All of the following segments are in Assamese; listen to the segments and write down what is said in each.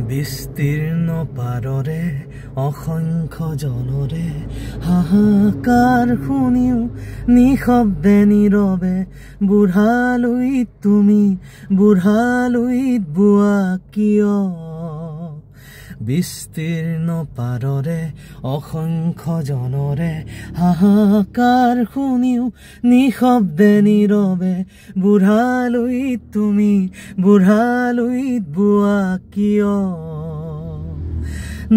বিস্তীৰ্ণ পাৰৰে অসংখ্য জনৰে হাহাকাৰ শুনিও নিশব্দে নীৰৱে বুঢ়ালুইত তুমি বুঢ়ালুইত বোৱা কিয় বিস্তীৰ্ণ পাৰৰে অসংখ্য জনৰে হাহাকাৰ শুনিও নিশব্দে নীৰৱে বুঢ়ালুইত তুমি বুঢ়ালুইত বোৱা কিয়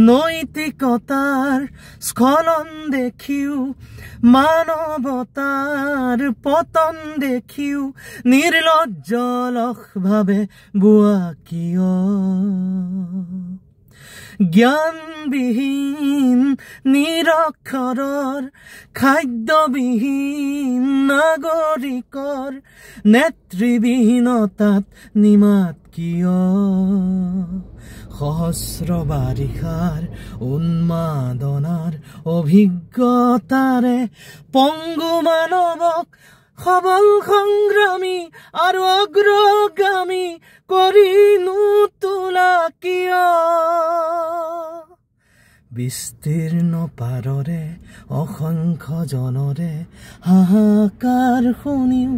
নৈতিকতাৰ স্খলন দেখিও মানৱতাৰ পতন দেখিও নিৰ্লজ্জলভাৱে বোৱা কিয় জ্ঞানবিহীন নিৰক্ষৰৰ খাদ্যবিহীন নাগৰিকৰ নেতৃবিহীনতাত নিমাত কিয় সহস্ৰ বাৰিষাৰ উন্মাদনাৰ অভিজ্ঞতাৰে পংগু মানৱক সবল সংগ্ৰামী আৰু অগ্ৰগামী কৰি নোতোলা কিয় বিস্তীৰ্ণ পাৰৰে অসংখ্য জনৰে হাহাকাৰ শুনিও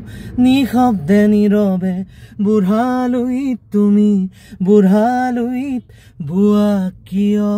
নিশব্দে নীৰৱে বুঢ়ালুইত তুমি বুঢ়ালুইত বোৱা কিয়